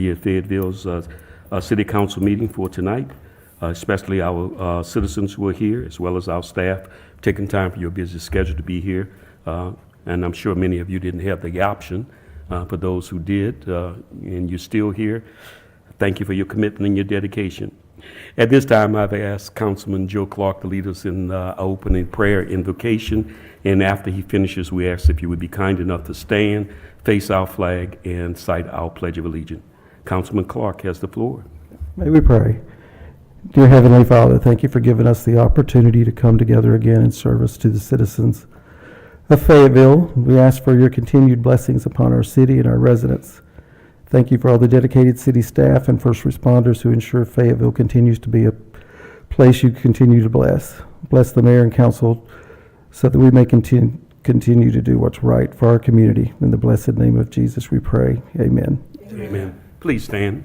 Fayetteville's City Council meeting for tonight, especially our citizens who are here, as well as our staff, taking time from your busy schedule to be here. And I'm sure many of you didn't have the option. For those who did, and you're still here, thank you for your commitment and your dedication. At this time, I've asked Councilman Joe Clark to lead us in opening prayer invocation. And after he finishes, we ask if you would be kind enough to stand, face our flag, and cite our Pledge of Allegiance. Councilman Clark has the floor. May we pray. Dear Heavenly Father, thank you for giving us the opportunity to come together again in service to the citizens of Fayetteville. We ask for your continued blessings upon our city and our residents. Thank you for all the dedicated city staff and first responders who ensure Fayetteville continues to be a place you continue to bless. Bless the mayor and council so that we may continue to do what's right for our community. In the blessed name of Jesus we pray. Amen. Amen. Please stand.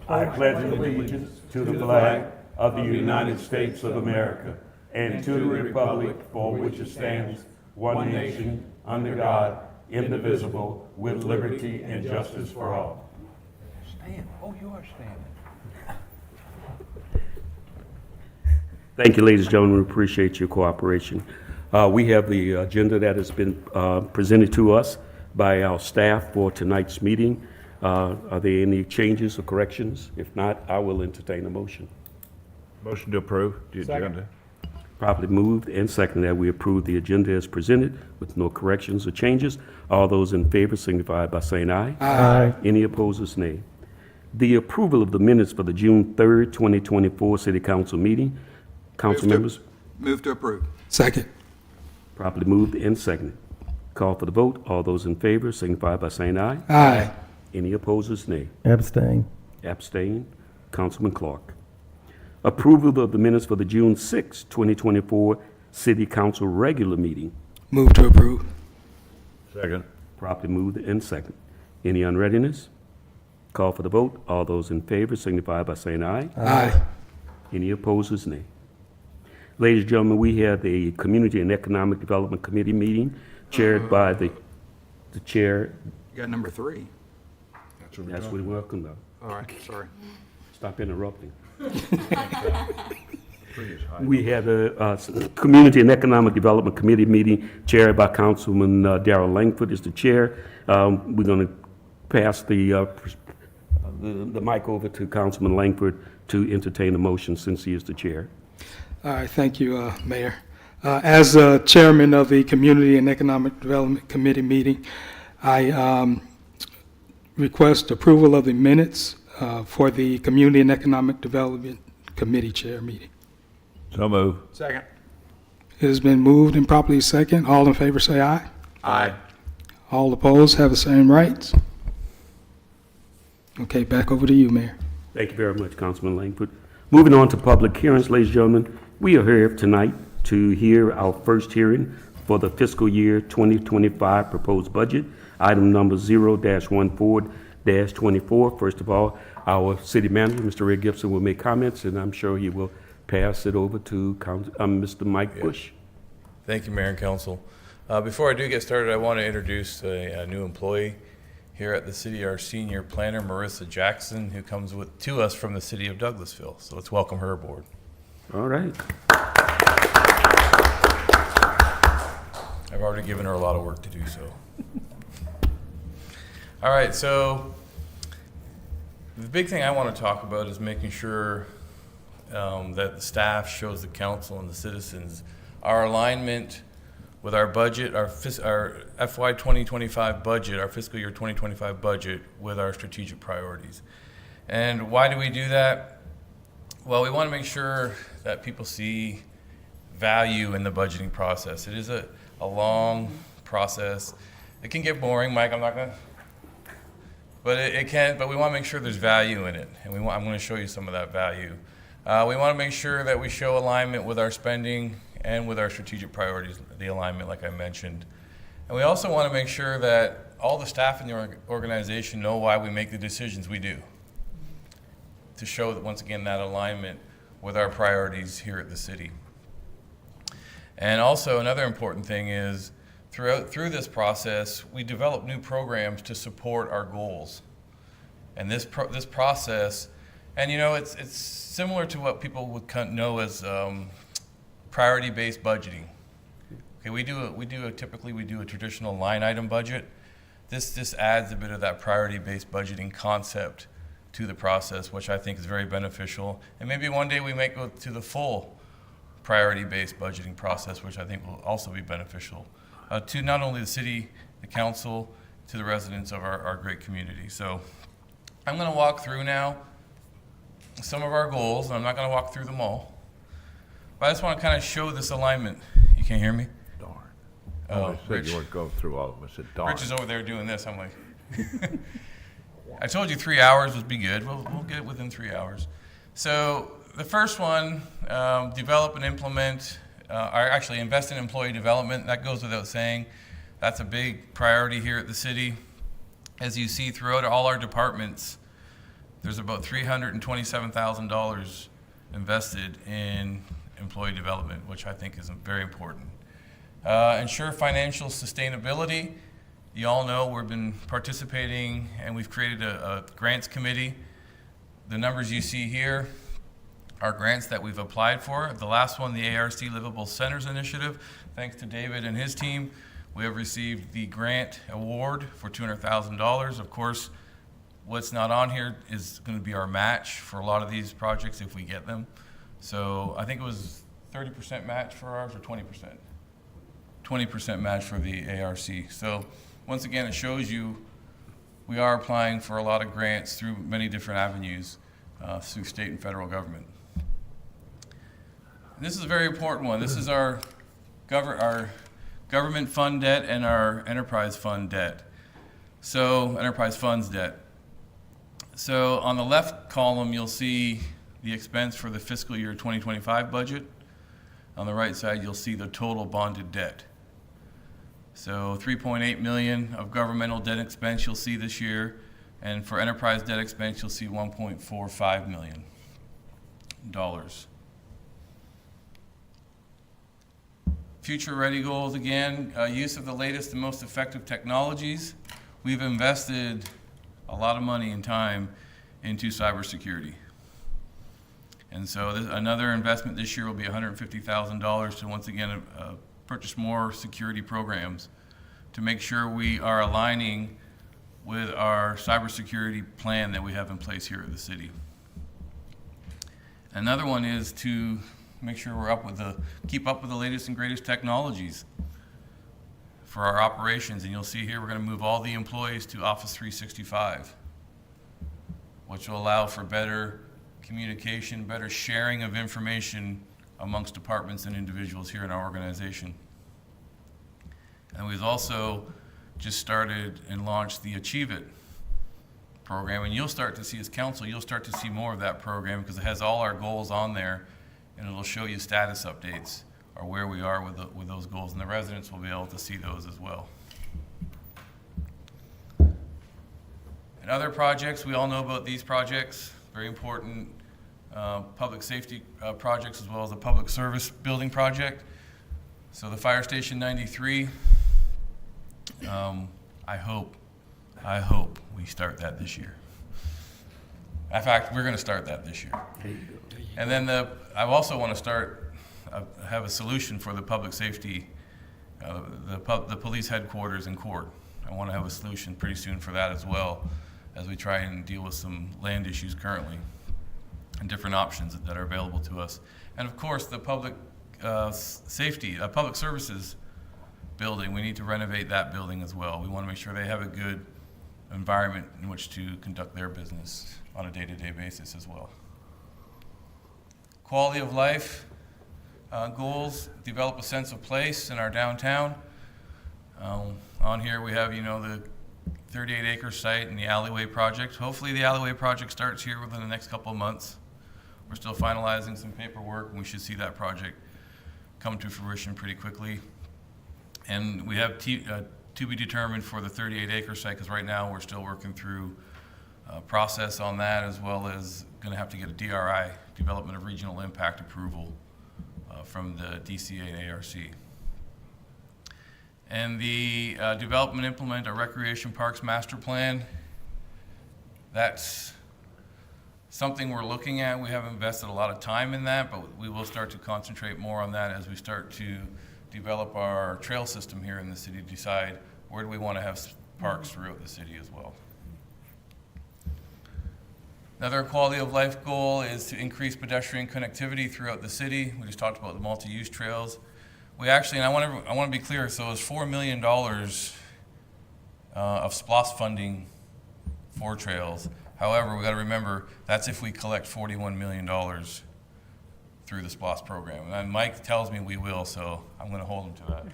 I pledge allegiance to the flag of the United States of America and to the republic for which it stands, one nation, under God, indivisible, with liberty and justice for all. Stand. Oh, you are standing. Thank you, ladies and gentlemen. We appreciate your cooperation. We have the agenda that has been presented to us by our staff for tonight's meeting. Are there any changes or corrections? If not, I will entertain a motion. Motion to approve the agenda. Properly moved and seconded that we approve the agenda as presented with no corrections or changes. All those in favor signify by saying aye. Aye. Any opposers, nay. The approval of the minutes for the June 3rd, 2024 City Council meeting. Council members, Move to approve. Second. properly moved and seconded. Call for the vote. All those in favor signify by saying aye. Aye. Any opposers, nay. Abstain. Abstain. Councilman Clark. Approval of the minutes for the June 6, 2024 City Council regular meeting. Move to approve. Second. Properly moved and second. Any unreadiness? Call for the vote. All those in favor signify by saying aye. Aye. Any opposers, nay. Ladies and gentlemen, we had a Community and Economic Development Committee meeting chaired by the chair. You got number 3. That's what we're welcome to. All right, sorry. Stop interrupting. We had a Community and Economic Development Committee meeting chaired by Councilman Darrell Langford is the chair. We're going to pass the mic over to Councilman Langford to entertain a motion since he is the chair. All right, thank you, Mayor. As chairman of the Community and Economic Development Committee meeting, I request approval of the minutes for the Community and Economic Development Committee chair meeting. So move. Second. It has been moved and properly second. All in favor say aye. Aye. All opposed have the same rights. Okay, back over to you, Mayor. Thank you very much, Councilman Langford. Moving on to public hearings, ladies and gentlemen, we are here tonight to hear our first hearing for the fiscal year 2025 proposed budget, item number 0-14-24. First of all, our city manager, Mr. Ray Gibson, will make comments, and I'm sure he will pass it over to Mr. Mike Bush. Thank you, Mayor and Council. Before I do get started, I want to introduce a new employee here at the city, our senior planner, Marissa Jackson, who comes to us from the city of Douglasville. So let's welcome her aboard. All right. I've already given her a lot of work to do so. All right, so the big thing I want to talk about is making sure that the staff shows the council and the citizens our alignment with our budget, our FY 2025 budget, our fiscal year 2025 budget with our strategic priorities. And why do we do that? Well, we want to make sure that people see value in the budgeting process. It is a long process. It can get boring, Mike, I'm not going to, but it can, but we want to make sure there's value in it. And I'm going to show you some of that value. We want to make sure that we show alignment with our spending and with our strategic priorities, the alignment like I mentioned. And we also want to make sure that all the staff in the organization know why we make the decisions we do, to show that, once again, that alignment with our priorities here at the city. And also another important thing is through this process, we develop new programs to support our goals. And this process, and it's similar to what people would know as priority-based budgeting. Okay, typically we do a traditional line item budget. This adds a bit of that priority-based budgeting concept to the process, which I think is very beneficial. And maybe one day we might go to the full priority-based budgeting process, which I think will also be beneficial to not only the city, the council, to the residents of our great community. So I'm going to walk through now some of our goals, and I'm not going to walk through them all. But I just want to kind of show this alignment. You can't hear me? Darn. Oh, I said Rich. you weren't going through all of them. I said, darn. Rich is over there doing this. I'm like, I told you 3 hours would be good. We'll get it within 3 hours. So the first one, develop and implement, or actually invest in employee development. That goes without saying. That's a big priority here at the city. As you see throughout all our departments, there's about $327,000 invested in employee development, which I think is very important. Ensure financial sustainability. You all know we've been participating and we've created a grants committee. The numbers you see here are grants that we've applied for. The last one, the ARC Livable Centers Initiative, thanks to David and his team, we have received the grant award for $200,000. Of course, what's not on here is going to be our match for a lot of these projects if we get them. So I think it was 30% match for ours or 20%? 20% match for the ARC. So once again, it shows you we are applying for a lot of grants through many different avenues through state and federal government. And this is a very important one. This is our government fund debt and our enterprise fund debt. So enterprise funds debt. So on the left column, you'll see the expense for the fiscal year 2025 budget. On the right side, you'll see the total bonded debt. So 3.8 million of governmental debt expense you'll see this year, and for enterprise debt expense, you'll see $1.45 million. Future ready goals again, use of the latest and most effective technologies. We've invested a lot of money and time into cybersecurity. And so another investment this year will be $150,000 to once again purchase more security programs to make sure we are aligning with our cybersecurity plan that we have in place here at the city. Another one is to make sure we're keep up with the latest and greatest technologies for our operations. And you'll see here we're going to move all the employees to Office 365, which will allow for better communication, better sharing of information amongst departments and individuals here in our organization. And we've also just started and launched the Achieve It program, and you'll start to see, as council, you'll start to see more of that program because it has all our goals on there, and it'll show you status updates or where we are with those goals, and the residents will be able to see those as well. And other projects, we all know about these projects, very important public safety projects as well as a public service building project. So the Fire Station 93, I hope we start that this year. In fact, we're going to start that this year. And then I also want to have a solution for the public safety, the police headquarters in Court. I want to have a solution pretty soon for that as well, as we try and deal with some land issues currently and different options that are available to us. And of course, the public safety, public services building, we need to renovate that building as well. We want to make sure they have a good environment in which to conduct their business on a day-to-day basis as well. Quality of life goals, develop a sense of place in our downtown. On here we have, the 38-acre site and the alleyway project. Hopefully the alleyway project starts here within the next couple of months. We're still finalizing some paperwork, and we should see that project come to fruition pretty quickly. And we have to be determined for the 38-acre site, because right now we're still working through a process on that, as well as going to have to get a DRI, Development of Regional Impact approval, from the DCA and ARC. And the develop and implement a recreation parks master plan. That's something we're looking at. We haven't invested a lot of time in that, but we will start to concentrate more on that as we start to develop our trail system here in the city, decide where do we want to have parks throughout the city as well. Another quality of life goal is to increase pedestrian connectivity throughout the city. We just talked about the multi-use trails. We actually, and I want to be clear, so it's $4 million of SPLOST funding for trails. However, we got to remember, that's if we collect $41 million through the SPLOST program. And Mike tells me we will, so I'm going to hold him to that.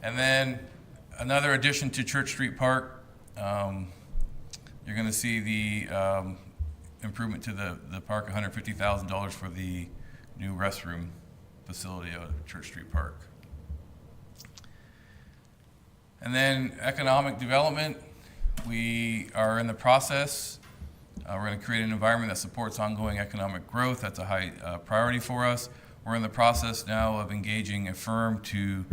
And then another addition to Church Street Park, you're going to see the improvement to the park, $150,000 for the new restroom facility out at Church Street Park. And then economic development, we are in the process. We're going to create an environment that supports ongoing economic growth. That's a high priority for us. We're in the process now of engaging a firm to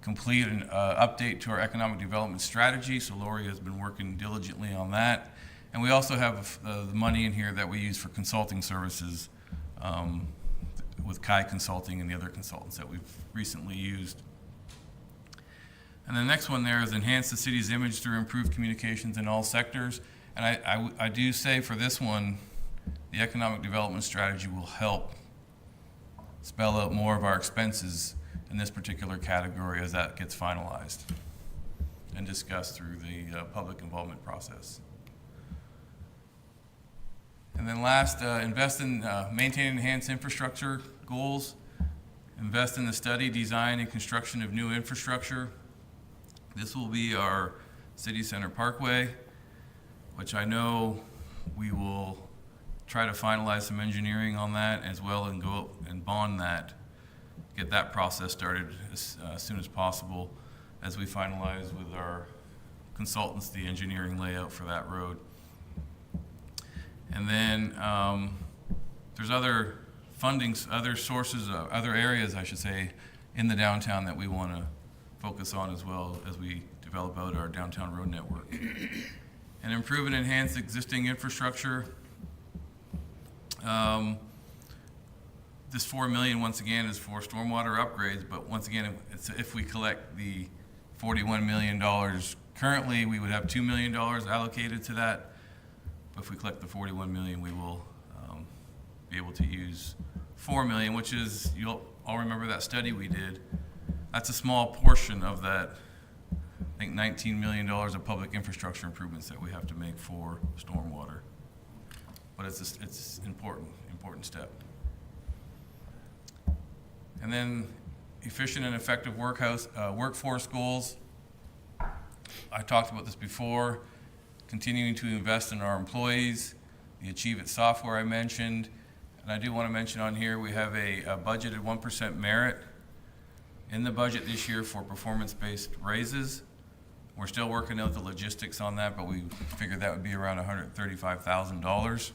complete an update to our economic development strategy. So Lori has been working diligently on that. And we also have the money in here that we use for consulting services with Kai Consulting and the other consultants that we've recently used. And the next one there is enhance the city's image through improved communications in all sectors. And I do say for this one, the economic development strategy will help spell out more of our expenses in this particular category as that gets finalized and discussed through the public involvement process. And then last, invest in maintain and enhance infrastructure goals. Invest in the study, design, and construction of new infrastructure. This will be our City Center Parkway, which I know we will try to finalize some engineering on that as well and go and bond that, get that process started as soon as possible as we finalize with our consultants the engineering layout for that road. And then there's other fundings, other sources, other areas, I should say, in the downtown that we want to focus on as well as we develop out our downtown road network. And improve and enhance existing infrastructure. This $4 million, once again, is for stormwater upgrades, but once again, it's if we collect the $41 million. Currently, we would have $2 million allocated to that. But if we collect the $41 million, we will be able to use $4 million, which is, you'll all remember that study we did. That's a small portion of that, I think $19 million of public infrastructure improvements that we have to make for stormwater. But it's important step. And then efficient and effective workforce goals. I talked about this before. Continuing to invest in our employees, the Achieve It software I mentioned. And I do want to mention on here, we have a budgeted 1% merit in the budget this year for performance-based raises. We're still working out the logistics on that, but we figured that would be around $135,000.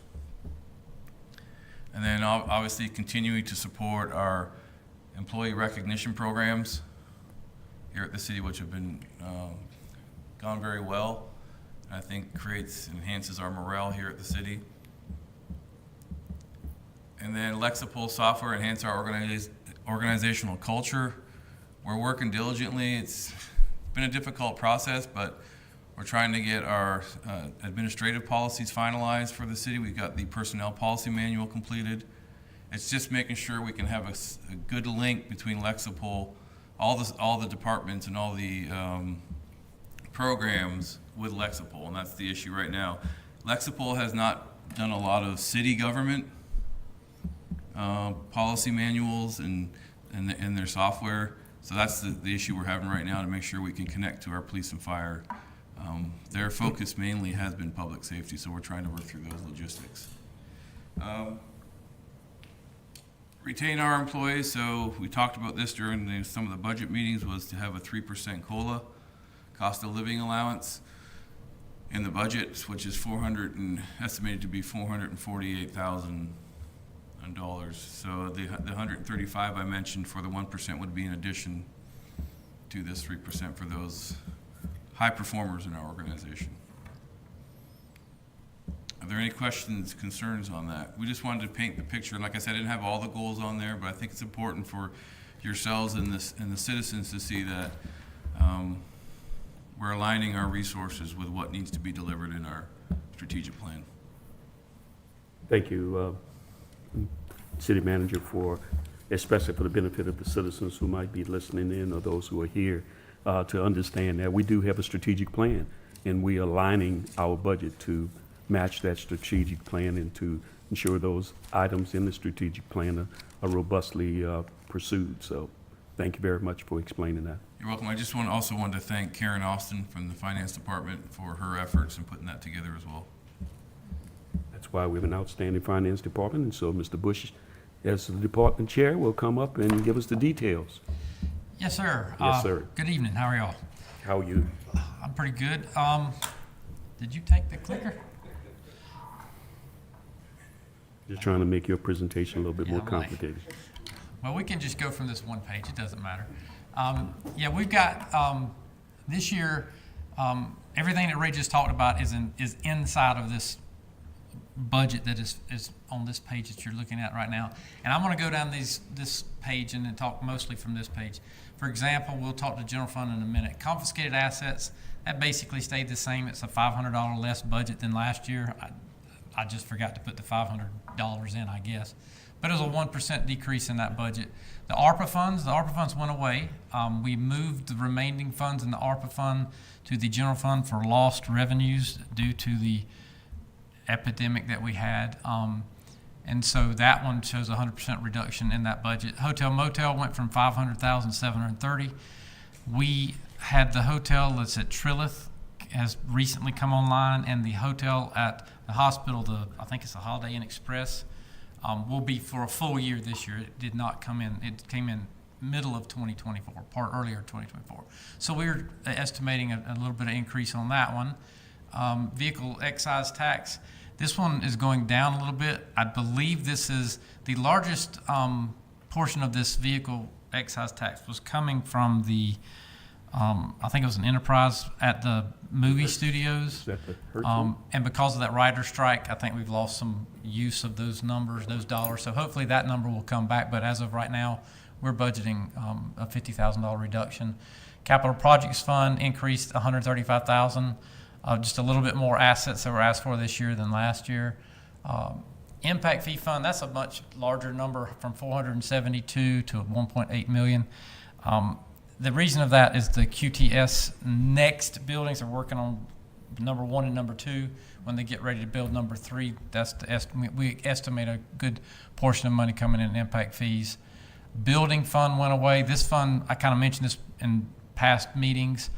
And then obviously continuing to support our employee recognition programs here at the city, which have been gone very well. I think enhances our morale here at the city. And then Lexipol software enhance our organizational culture. We're working diligently. It's been a difficult process, but we're trying to get our administrative policies finalized for the city. We've got the personnel policy manual completed. It's just making sure we can have a good link between Lexipol, all the departments and all the programs with Lexipol, and that's the issue right now. Lexipol has not done a lot of city government policy manuals and their software, so that's the issue we're having right now to make sure we can connect to our police and fire. Their focus mainly has been public safety, so we're trying to work through those logistics. Retain our employees, so we talked about this during some of the budget meetings, was to have a 3% COLA, cost of living allowance, in the budget, which is estimated to be $448,000. So the 135 I mentioned for the 1% would be in addition to this 3% for those high performers in our organization. Are there any questions, concerns on that? We just wanted to paint the picture. And like I said, I didn't have all the goals on there, but I think it's important for yourselves and the citizens to see that we're aligning our resources with what needs to be delivered in our strategic plan. Thank you, City Manager, especially for the benefit of the citizens who might be listening in or those who are here, to understand that we do have a strategic plan, and we are aligning our budget to match that strategic plan and to ensure those items in the strategic plan are robustly pursued. So thank you very much for explaining that. You're welcome. I just also wanted to thank Karen Austin from the Finance Department for her efforts in putting that together as well. That's why we have an outstanding finance department, and so Mr. Bush, as the department chair, will come up and give us the details. Yes, sir. Yes, sir. Good evening. How are y'all? How are you? I'm pretty good. Did you take the clicker? Just trying to make your presentation a little bit Yeah, more I'm like- complicated. Well, we can just go from this one page. It doesn't matter. Yeah, we've got this year. Everything that Ray just talked about is inside of this budget that is on this page that you're looking at right now. And I'm going to go down this page and then talk mostly from this page. For example, we'll talk to general fund in a minute. Confiscated assets, that basically stayed the same. It's a $500 less budget than last year. I just forgot to put the $500 in, I guess. But it was a 1% decrease in that budget. The ARPA funds went away. We moved the remaining funds in the ARPA fund to the general fund for lost revenues due to the epidemic that we had. And so that one shows a 100% reduction in that budget. Hotel motel went from $500,000 to $730,000. We had the hotel that's at Trilith has recently come online, and the hotel at the hospital, I think it's the Holiday Inn Express, will be for a full year this year. It did not come in. It came in middle of 2024, part earlier 2024. So we're estimating a little bit of increase on that one. Vehicle excise tax. This one is going down a little bit. I believe this is the largest portion of this vehicle excise tax was coming from the, I think it was an enterprise at the movie studios. Is that the Hertzog? And because of that writer strike, I think we've lost some use of those numbers, those dollars. So hopefully that number will come back. But as of right now, we're budgeting a $50,000 reduction. Capital Projects Fund increased $135,000. Just a little bit more assets that were asked for this year than last year. Impact Fee Fund, that's a much larger number, from 472 to 1.8 million. The reason of that is the QTS next buildings are working on number 1 and number 2. When they get ready to build number 3, that's the estimate. We estimate a good portion of money coming in impact fees. Building fund went away. This fund, I kind of mentioned this in past meetings.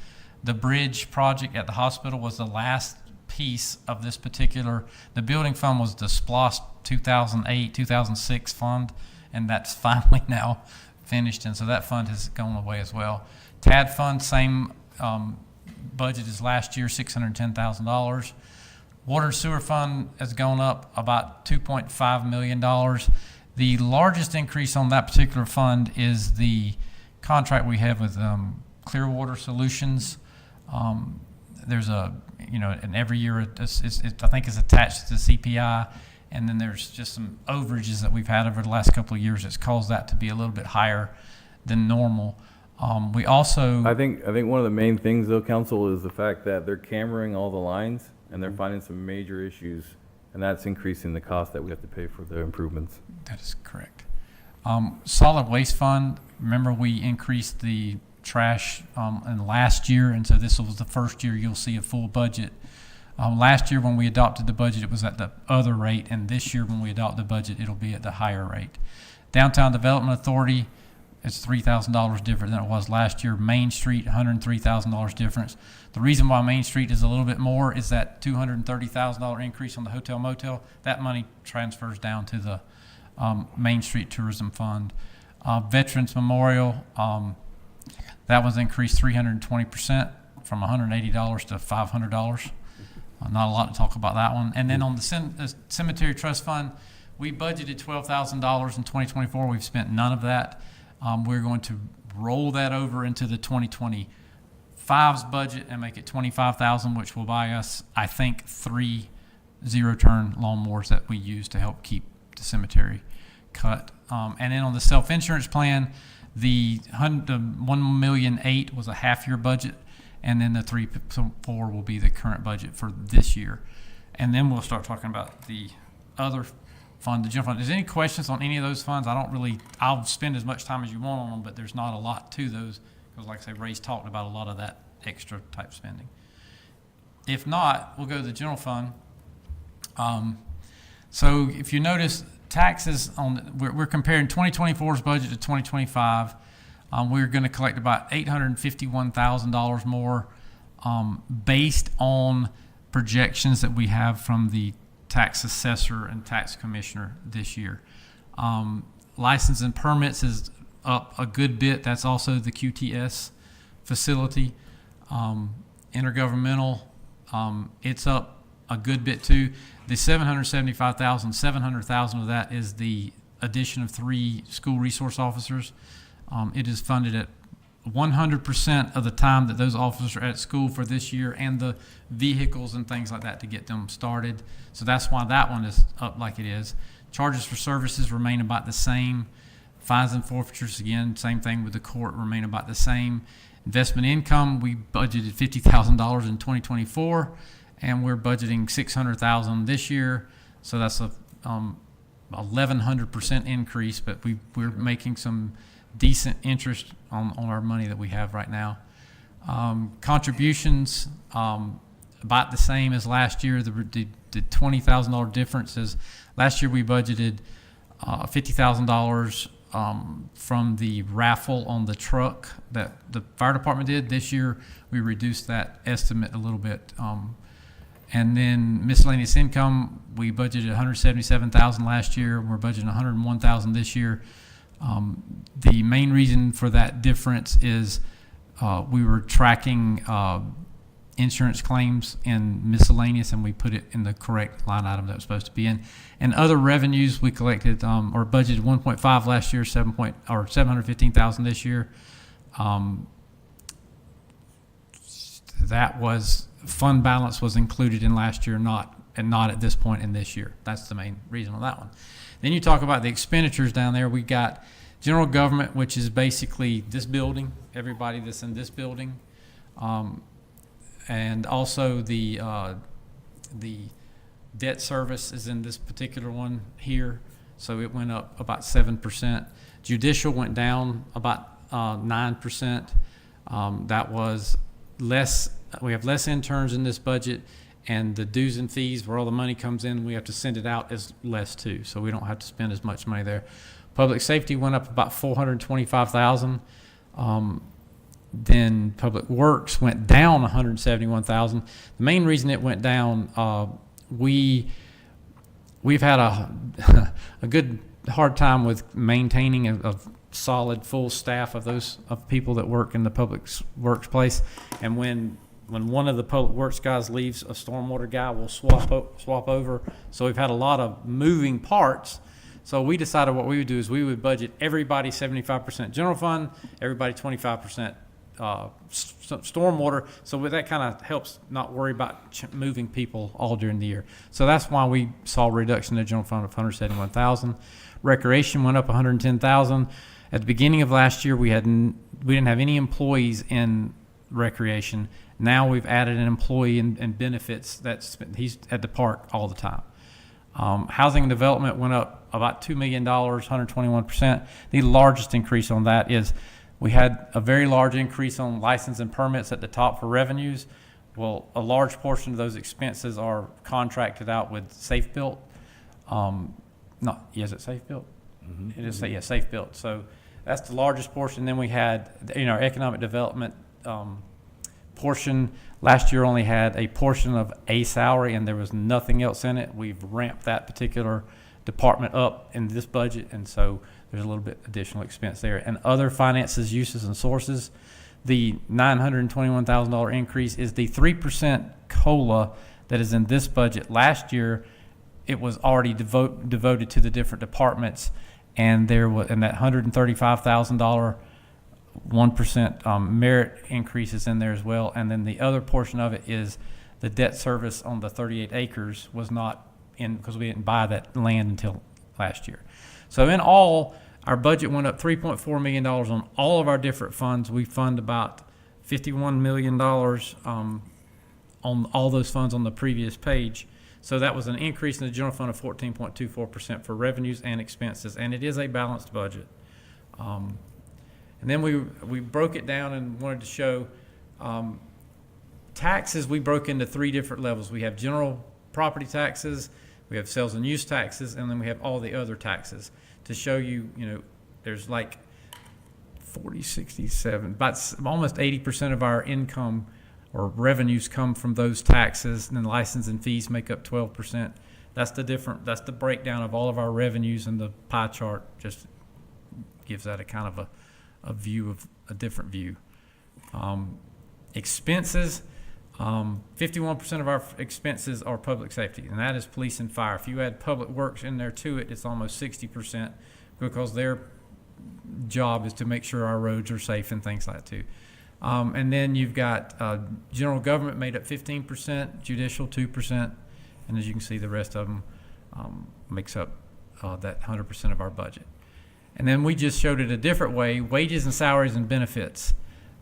The bridge project at the hospital was the last piece of this particular. The building fund was the SPLOST 2008, 2006 fund, and that's finally now finished, and so that fund has gone away as well. TAD fund, same budget as last year, $610,000. Water and sewer fund has gone up about $2.5 million. The largest increase on that particular fund is the contract we have with Clearwater Solutions. There's and every year I think it's attached to the CPI, and then there's just some overages that we've had over the last couple of years that's caused that to be a little bit higher than normal. We also, I think one of the main things, though, Council, is the fact that they're cameraing all the lines, and they're finding some major issues, and that's increasing the cost that we have to pay for the improvements. that is correct. Solid Waste Fund, remember we increased the trash in last year, and so this was the first year you'll see a full budget. Last year when we adopted the budget, it was at the other rate, and this year when we adopt the budget, it'll be at the higher rate. Downtown Development Authority, it's $3,000 different than it was last year. Main Street, $103,000 difference. The reason why Main Street is a little bit more is that $230,000 increase on the hotel motel. That money transfers down to the Main Street Tourism Fund. Veterans Memorial, that was increased 320% from $180 to $500. Not a lot to talk about that one. And then on the Cemetery Trust Fund, we budgeted $12,000 in 2024. We've spent none of that. We're going to roll that over into the 2025's budget and make it 25,000, which will buy us, I think, 3 zero-turn lawnmowers that we use to help keep the cemetery cut. And then on the self-insurance plan, the 1,000,008 was a half-year budget, and then the 3.4 will be the current budget for this year. And then we'll start talking about the other fund, the general fund. Is there any questions on any of those funds? I'll spend as much time as you want on them, but there's not a lot to those, because like I say, Ray's talked about a lot of that extra type spending. If not, we'll go to the general fund. So if you notice, taxes we're comparing 2024's budget to 2025. We're going to collect about $851,000 more, based on projections that we have from the tax assessor and tax commissioner this year. License and permits is up a good bit. That's also the QTS facility. Intergovernmental, it's up a good bit too. The $775,000, $700,000 of that is the addition of 3 school resource officers. It is funded at 100% of the time that those officers are at school for this year, and the vehicles and things like that to get them started. So that's why that one is up like it is. Charges for services remain about the same. Fines and forfeitures, again, same thing with the court, remain about the same. Investment income, we budgeted $50,000 in 2024, and we're budgeting $600,000 this year. So that's a 1,100% increase, but we're making some decent interest on our money that we have right now. Contributions, about the same as last year. The $20,000 difference is last year we budgeted $50,000 from the raffle on the truck that the fire department did. This year we reduced that estimate a little bit. And then miscellaneous income, we budgeted $177,000 last year. We're budgeting $101,000 this year. The main reason for that difference is we were tracking insurance claims and miscellaneous, and we put it in the correct line item that it was supposed to be in. And other revenues, we collected or budgeted 1.5 last year, 715,000 this year. That was fund balance was included in last year, not at this point in this year. That's the main reason on that one. Then you talk about the expenditures down there. We got general government, which is basically this building, everybody that's in this building, and also the debt service is in this particular one here, so it went up about 7%. Judicial went down about 9%. That was less. We have less interns in this budget, and the dues and fees where all the money comes in, we have to send it out, is less too, so we don't have to spend as much money there. Public safety went up about $425,000. Then public works went down $171,000. The main reason it went down, we've had a good hard time with maintaining a solid full staff of people that work in the public works place, and when one of the public works guys leaves, a stormwater guy will swap over. So we've had a lot of moving parts. So we decided what we would do is we would budget everybody 75% general fund, everybody 25% stormwater. So that kind of helps not worry about moving people all during the year. So that's why we saw a reduction in the general fund of $171,000. Recreation went up $110,000. At the beginning of last year, we didn't have any employees in recreation. Now we've added an employee and benefits. He's at the park all the time. Housing and development went up about $2 million, 121%. The largest increase on that is we had a very large increase on license and permits at the top for revenues. Well, a large portion of those expenses are contracted out with Safe Built. Is it Safe Built? Mm-hmm. It is, yeah, Safe Built. So that's the largest portion. Then we had, our economic development portion. Last year only had a portion of a salary, and there was nothing else in it. We've ramped that particular department up in this budget, and so there's a little bit additional expense there. And other finances, uses, and sources, the $921,000 increase is the 3% COLA that is in this budget. Last year, it was already devoted to the different departments, and that $135,000 1% merit increases in there as well. And then the other portion of it is the debt service on the 38 acres was not in, because we didn't buy that land until last year. So in all, our budget went up $3.4 million on all of our different funds. We fund about $51 million on all those funds on the previous page. So that was an increase in the general fund of 14.24% for revenues and expenses, and it is a balanced budget. And then we broke it down and wanted to show taxes. We broke into 3 different levels. We have general property taxes, we have sales and use taxes, and then we have all the other taxes to show you, there's like 40, 67, about almost 80% of our income or revenues come from those taxes, and then license and fees make up 12%. That's the breakdown of all of our revenues, and the pie chart just gives that a kind of a view of a different view. Expenses, 51% of our expenses are public safety, and that is police and fire. If you add public works in there to it, it's almost 60%, because their job is to make sure our roads are safe and things like that too. And then you've got general government made up 15%, judicial 2%, and as you can see, the rest of them makes up that 100% of our budget. And then we just showed it a different way. Wages and salaries and benefits,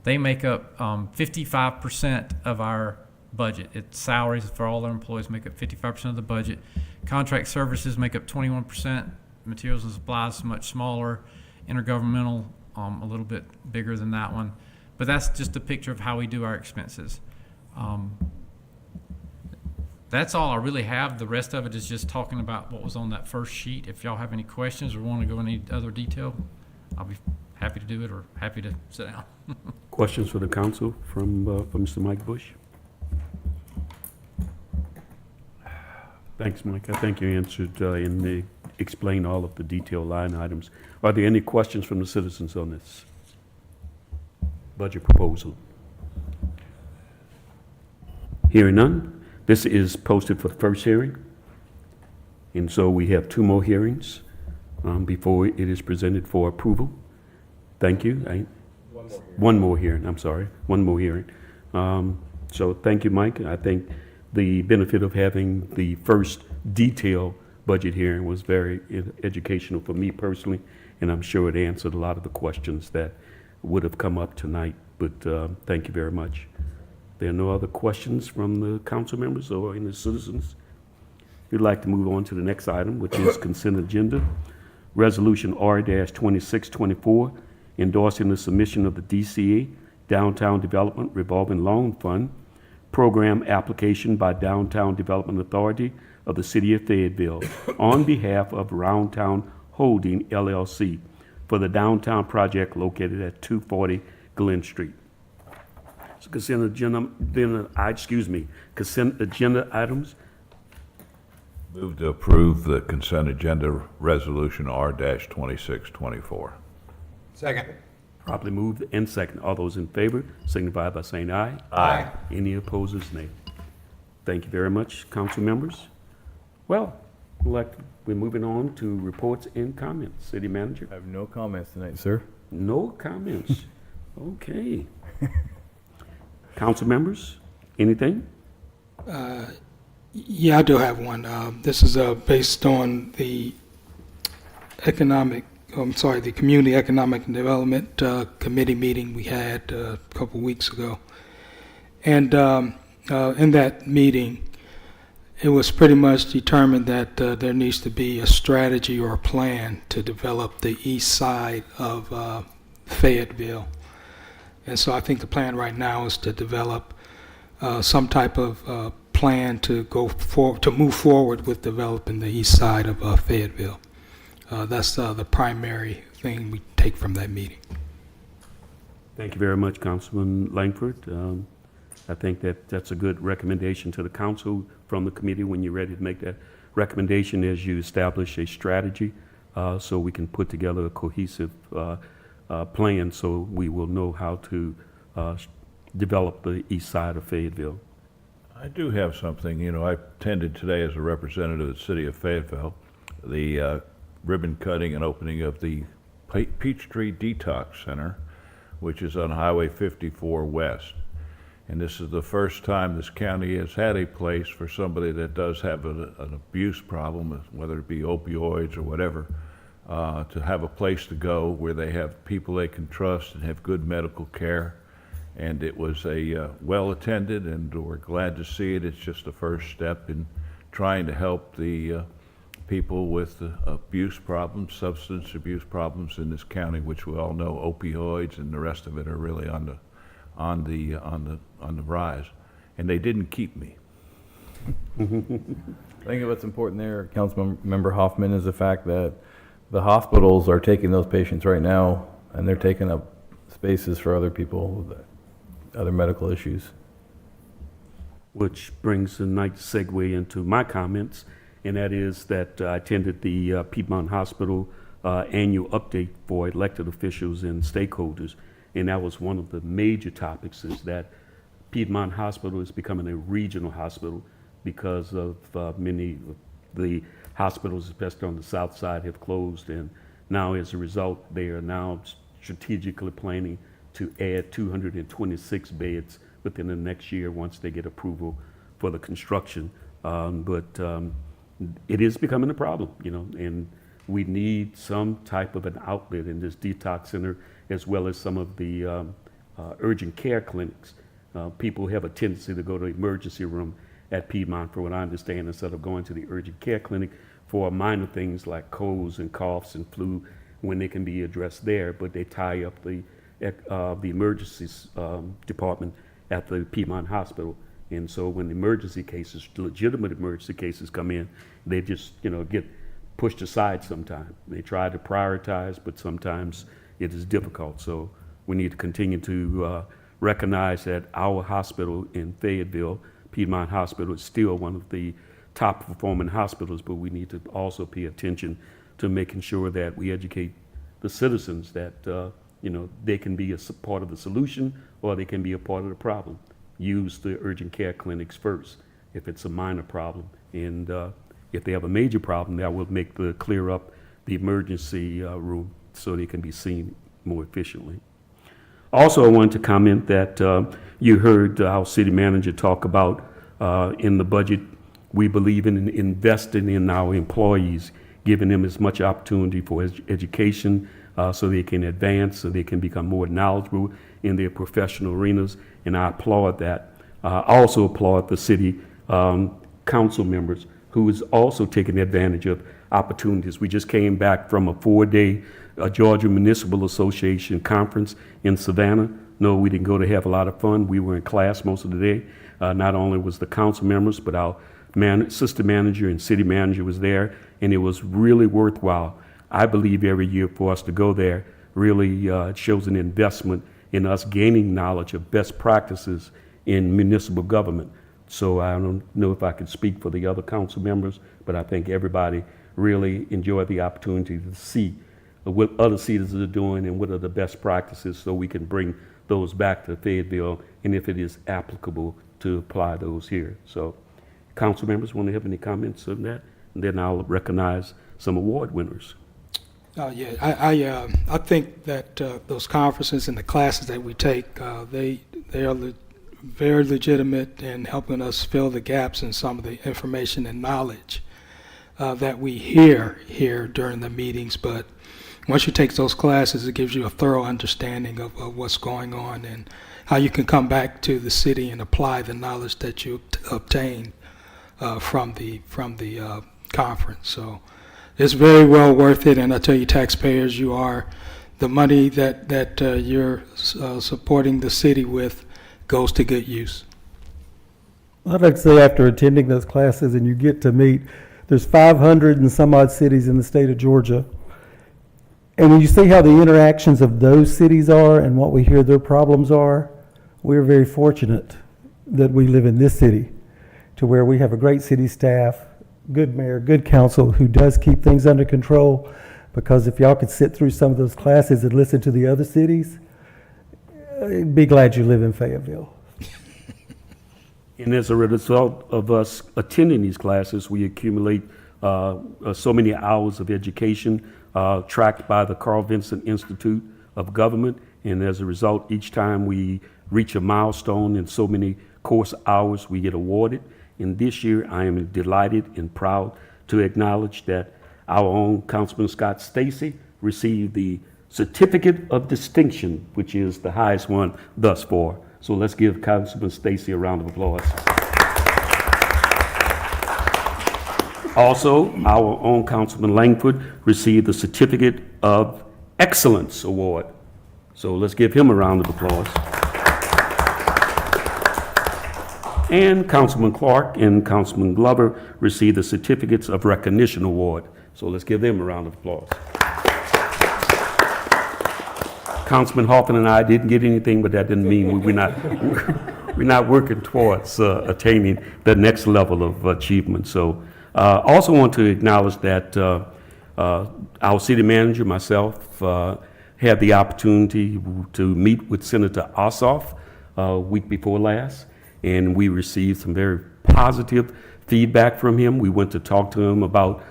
they make up 55% of our budget. It's salaries for all our employees make up 55% of the budget. Contract services make up 21%. Materials and supplies much smaller. Intergovernmental a little bit bigger than that one. But that's just a picture of how we do our expenses. That's all I really have. The rest of it is just talking about what was on that first sheet. If y'all have any questions or want to go into any other detail, I'll be happy to do it or happy to sit down. Questions for the council from Mr. Mike Bush? Thanks, Mike. I think you answered explained all of the detailed line items. Are there any questions from the citizens on this budget proposal? Hearing none, this is posted for the first hearing, and so we have 2 more hearings before it is presented for approval. Thank you. One more hearing, I'm sorry. One more hearing. So thank you, Mike. I think the benefit of having the first detailed budget hearing was very educational for me personally, and I'm sure it answered a lot of the questions that would have come up tonight, but thank you very much. There are no other questions from the council members or any citizens. We'd like to move on to the next item, which is consent agenda. Resolution R-2624, endorsing the submission of the DCA Downtown Development Revolving Loan Fund Program application by Downtown Development Authority of the City of Fayetteville on behalf of Roundtown Holding LLC for the downtown project located at 240 Glen Street. So consent agenda items. Move to approve the consent agenda resolution R-2624. Second. Properly moved and second. All those in favor signify by saying aye. Aye. Any opposers, nay. Thank you very much, council members. Well, we're moving on to reports and comments. City manager? I have no comments tonight, sir. No comments. Okay. Council members, anything? Yeah, I do have one. This is based on the Community Economic Development Committee meeting we had a couple weeks ago. And in that meeting, it was pretty much determined that there needs to be a strategy or a plan to develop the east side of Fayetteville. And so I think the plan right now is to develop some type of plan to move forward with developing the east side of Fayetteville. That's the primary thing we take from that meeting. Thank you very much, Councilman Langford. I think that's a good recommendation to the council from the committee when you're ready to make that recommendation as you establish a strategy so we can put together a cohesive plan so we will know how to develop the east side of Fayetteville. I do have something. I attended today as a representative of the City of Fayetteville, the ribbon cutting and opening of the Peachtree Detox Center, which is on Highway 54 West. And this is the first time this county has had a place for somebody that does have an abuse problem, whether it be opioids or whatever, to have a place to go where they have people they can trust and have good medical care. And it was a well-attended, and we're glad to see it. It's just the first step in trying to help the people with abuse problems, substance abuse problems in this county, which we all know opioids and the rest of it are really on the rise. And they didn't keep me. I think what's important there, Councilmember Hoffman, is the fact that the hospitals are taking those patients right now, and they're taking up spaces for other people with other medical issues. Which brings a nice segue into my comments, and that is that I attended the Piedmont Hospital annual update for elected officials and stakeholders, and that was one of the major topics, is that Piedmont Hospital is becoming a regional hospital because of many of the hospitals, especially on the south side, have closed, and now as a result, they are now strategically planning to add 226 beds within the next year once they get approval for the construction. It is becoming a problem, and we need some type of an outlet in this detox center, as well as some of the urgent care clinics. People have a tendency to go to the emergency room at Piedmont, from what I understand, instead of going to the urgent care clinic for minor things like colds and coughs and flu, when they can be addressed there, but they tie up the emergency department at the Piedmont Hospital. And so when emergency cases, legitimate emergency cases come in, they just, get pushed aside sometimes. They try to prioritize, but sometimes it is difficult. So we need to continue to recognize that our hospital in Fayetteville, Piedmont Hospital, is still one of the top performing hospitals, but we need to also pay attention to making sure that we educate the citizens that, they can be a part of the solution, or they can be a part of the problem. Use the urgent care clinics first if it's a minor problem. And if they have a major problem, that will make clear up the emergency room so they can be seen more efficiently. Also, I wanted to comment that you heard our city manager talk about in the budget, we believe in investing in our employees, giving them as much opportunity for education so they can advance, so they can become more knowledgeable in their professional arenas, and I applaud that. I also applaud the city council members who is also taking advantage of opportunities. We just came back from a 4-day Georgia Municipal Association conference in Savannah. No, we didn't go to have a lot of fun. We were in class most of the day. Not only was the council members, but our assistant manager and city manager was there, and it was really worthwhile. I believe every year for us to go there really shows an investment in us gaining knowledge of best practices in municipal government. So I don't know if I can speak for the other council members, but I think everybody really enjoyed the opportunity to see what other cities are doing and what are the best practices, so we can bring those back to Fayetteville, and if it is applicable, to apply those here. So council members want to have any comments on that? And then I'll recognize some award winners. I think that those conferences and the classes that we take, they are very legitimate in helping us fill the gaps in some of the information and knowledge that we hear here during the meetings. But once you take those classes, it gives you a thorough understanding of what's going on and how you can come back to the city and apply the knowledge that you obtained from the conference. So it's very well worth it, and I tell you, taxpayers, you are the money that you're supporting the city with goes to good use. I'd like to say, after attending those classes and you get to meet, there's 500 and some odd cities in the state of Georgia. And when you see how the interactions of those cities are and what we hear their problems are, we're very fortunate that we live in this city, to where we have a great city staff, good mayor, good council who does keep things under control. Because if y'all could sit through some of those classes and listen to the other cities, be glad you live in Fayetteville. And as a result of us attending these classes, we accumulate so many hours of education tracked by the Carl Vinson Institute of Government, And as a result, each time we reach a milestone in so many course hours, we get awarded. And this year, I am delighted and proud to acknowledge that our own Councilman Scott Stacy received the Certificate of Distinction, which is the highest one thus far. So let's give Councilman Stacy a round of applause. Also, our own Councilman Langford received the Certificate of Excellence Award. So let's give him a round of applause. And Councilman Clark and Councilman Glover received the Certificates of Recognition Award. So let's give them a round of applause. Councilman Hoffman and I didn't get anything, but that didn't mean we're not working towards attaining the next level of achievement. So also want to acknowledge that our city manager, myself, had the opportunity to meet with Senator Ossoff week before last, and we received some very positive feedback from him. We went to talk to him about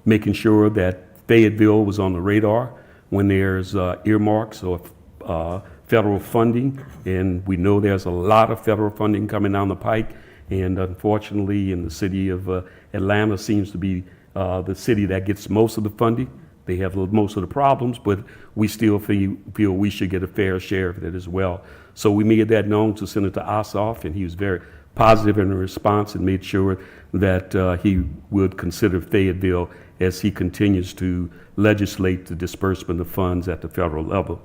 making sure that Fayetteville was on the radar when there's earmarks or federal funding, and we know there's a lot of federal funding coming down the pike, and unfortunately, in the city of Atlanta seems to be the city that gets most of the funding. They have most of the problems, but we still feel we should get a fair share of it as well. So we made that known to Senator Ossoff, and he was very positive in the response and made sure that he would consider Fayetteville as he continues to legislate the disbursement of funds at the federal level.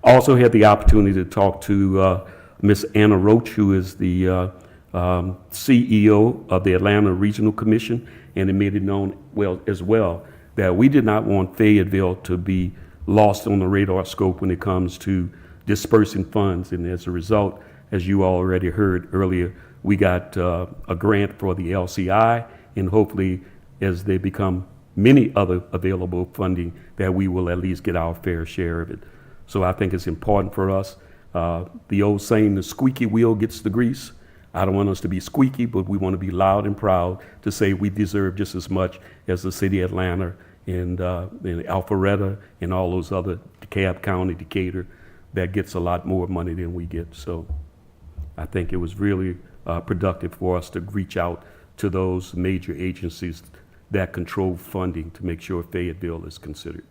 Also had the opportunity to talk to Ms. Anna Roach, who is the CEO of the Atlanta Regional Commission, and it made it known as well that we did not want Fayetteville to be lost on the radar scope when it comes to dispersing funds. And as a result, as you already heard earlier, we got a grant for the LCI, and hopefully as they become many other available funding, that we will at least get our fair share of it. So I think it's important for us. The old saying, the squeaky wheel gets the grease. I don't want us to be squeaky, but we want to be loud and proud to say we deserve just as much as the city of Atlanta and Alpharetta and all those other, DeKalb County, Decatur, that gets a lot more money than we get. So I think it was really productive for us to reach out to those major agencies that control funding to make sure Fayetteville is considered.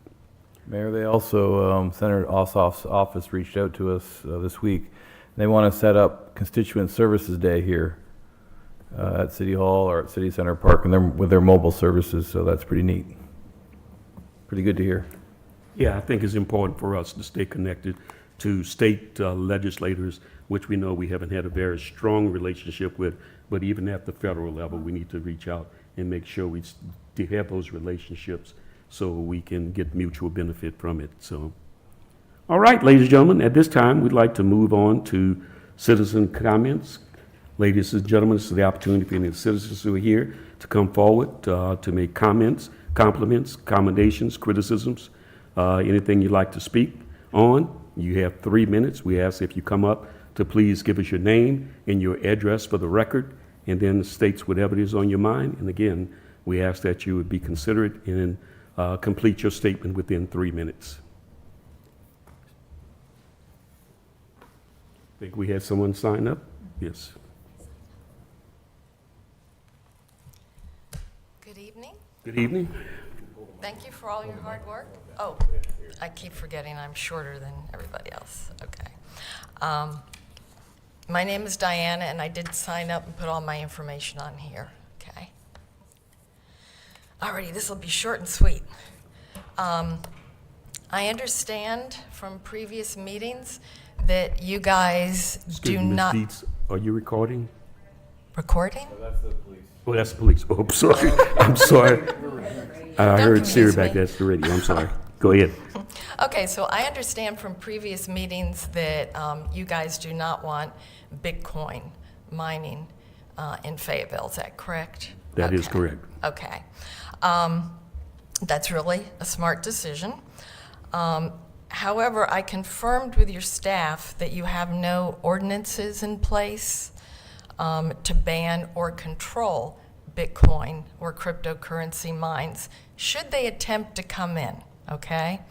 Mayor, they also, Senator Ossoff's office reached out to us this week. They want to set up Constituent Services Day here at City Hall or at City Center Park, and with their mobile services, so that's pretty neat. Pretty good to hear. Yeah, I think it's important for us to stay connected to state legislators, which we know we haven't had a very strong relationship with, but even at the federal level, we need to reach out and make sure we have those relationships so we can get mutual benefit from it. So, all right, ladies and gentlemen, at this time, we'd like to move on to citizen comments. Ladies and gentlemen, this is the opportunity for any citizens who are here to come forward to make comments, compliments, commendations, criticisms, anything you'd like to speak on. You have 3 minutes. We ask if you come up to please give us your name and your address for the record, and then states whatever it is on your mind. And again, we ask that you would be considerate and complete your statement within 3 minutes. I think we had someone sign up. Yes. Good evening. Good evening. Thank you for all your hard work. Oh, I keep forgetting I'm shorter than everybody else. Okay. My name is Diana, and I did sign up and put all my information on here. Okay. Alrighty, this will be short and sweet. I understand from previous meetings that you guys Excuse do me, Ms. not... Dietz, are you recording? Recording? Oh, that's the police. Oh, I'm sorry. I'm sorry. I heard Siri confuse back me. there. That's the radio. I'm sorry. Go ahead. Okay, so I understand from previous meetings that you guys do not want Bitcoin mining in Fayetteville. Is that correct? That is Okay. correct. Okay. That's really a smart decision. However, I confirmed with your staff that you have no ordinances in place to ban or control Bitcoin or cryptocurrency mines, should they attempt to come in, okay?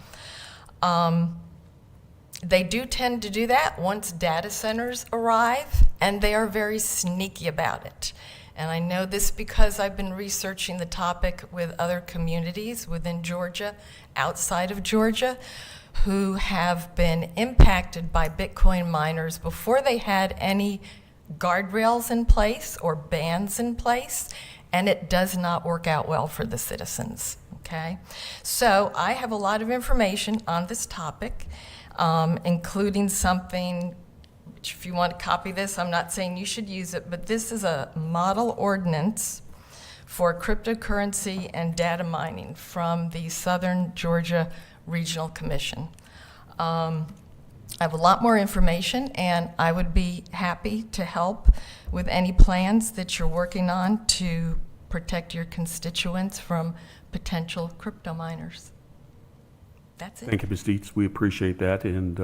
They do tend to do that once data centers arrive, and they are very sneaky about it. And I know this because I've been researching the topic with other communities within Georgia, outside of Georgia, who have been impacted by Bitcoin miners before they had any guardrails in place or bans in place, and it does not work out well for the citizens, okay? So I have a lot of information on this topic, including something, which if you want to copy this, I'm not saying you should use it, but this is a model ordinance for cryptocurrency and data mining from the Southern Georgia Regional Commission. I have a lot more information, and I would be happy to help with any plans that you're working on to protect your constituents from potential crypto miners. That's it. Thank you, Ms. Dietz. We appreciate that. And,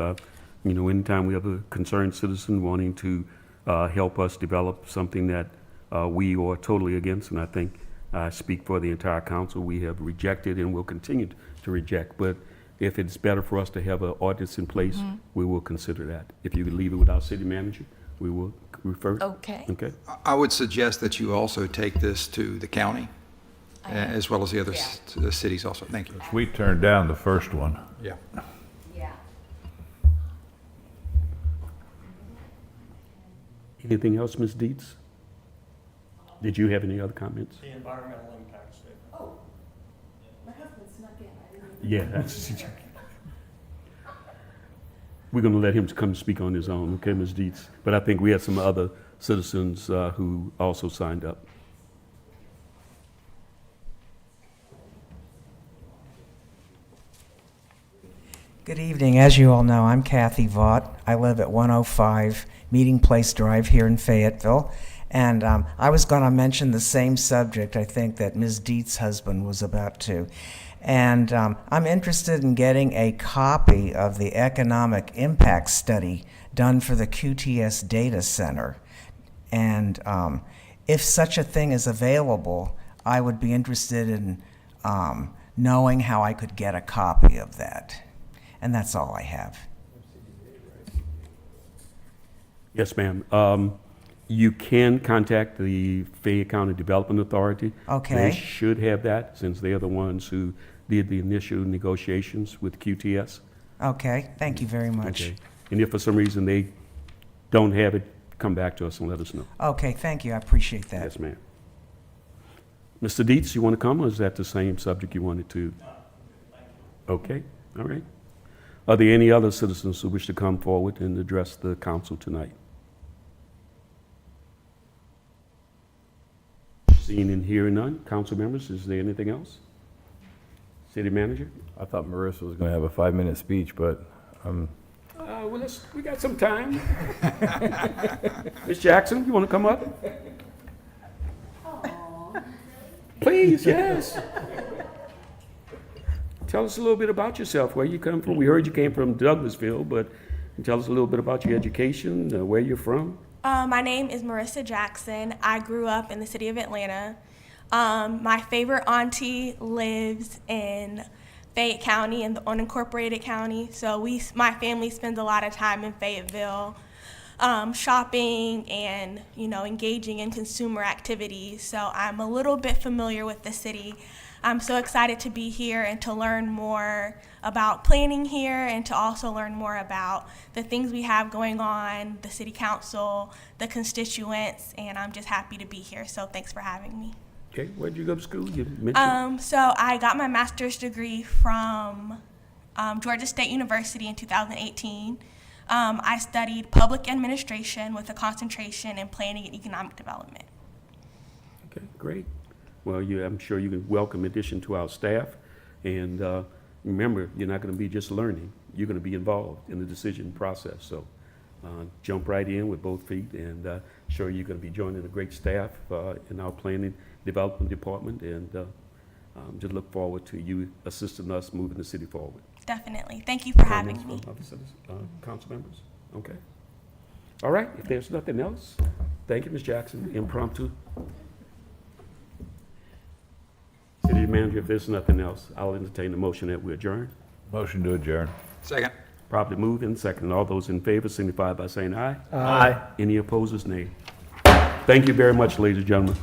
anytime we have a concerned citizen wanting to help us develop something that we are totally against, and I think I speak for the entire council, we have rejected and will continue to reject. But if it's better for us to have an ordinance in place, we will consider that. If you could leave it with our city manager, we will refer. Okay. Okay. I would suggest that you also take this to the county, as well as the other cities also. Thank you. We turned down the first one. Yeah. Anything else, Ms. Dietz? Did you have any other comments? The environmental impact statement. Yeah, that's. We're going to let him come speak on his own, okay, Ms. Dietz? But I think we had some other citizens who also signed up. Good evening. As you all know, I'm Kathy Vaught. I live at 105 Meeting Place Drive here in Fayetteville. And I was going to mention the same subject, I think, that Ms. Dietz's husband was about to. And I'm interested in getting a copy of the economic impact study done for the QTS Data Center. And if such a thing is available, I would be interested in knowing how I could get a copy of that. And that's all I have. Yes, ma'am. You can contact the Fayette County Development Authority. Okay. They should have that, since they are the ones who did the initial negotiations with QTS. Okay, thank you very much. Okay. And if for some reason they don't have it, come back to us and let us know. Okay, thank you. I appreciate that. Yes, ma'am. Mr. Dietz, you want to come, or is that the same subject you wanted to? Okay, all right. Are there any other citizens who wish to come forward and address the council tonight? Seeing and hearing none, council members, is there anything else? City manager? I thought Marissa was going to have a 5-minute speech, but Well, we got some time. Ms. Jackson, you want to come up? Please, yes. Tell us a little bit about yourself, where you come from. We heard you came from Douglasville, but tell us a little bit about your education, where you're from. My name is Marissa Jackson. I grew up in the city of Atlanta. My favorite auntie lives in Fayette County, in the unincorporated county. So my family spends a lot of time in Fayetteville, shopping and, engaging in consumer activities. So I'm a little bit familiar with the city. I'm so excited to be here and to learn more about planning here, and to also learn more about the things we have going on, the city council, the constituents, and I'm just happy to be here. So thanks for having me. Okay, where'd you go to school? You mentioned. So I got my master's degree from Georgia State University in 2018. I studied public administration with a concentration in planning and economic development. Okay, great. Well, I'm sure you can welcome addition to our staff. And remember, you're not going to be just learning. You're going to be involved in the decision process. So jump right in with both feet, and sure you're going to be joining a great staff in our planning development department. And just look forward to you assisting us moving the city forward. Definitely. Thank you for having me. Comments from other citizens, council members? Okay. All right, if there's nothing else, thank you, Ms. Jackson. Impromptu. City manager, if there's nothing else, I'll entertain the motion that we adjourn. Motion to adjourn. Second. Properly moved and seconded. All those in favor signify by saying aye. Aye. Any opposers, nay. Thank you very much, ladies and gentlemen.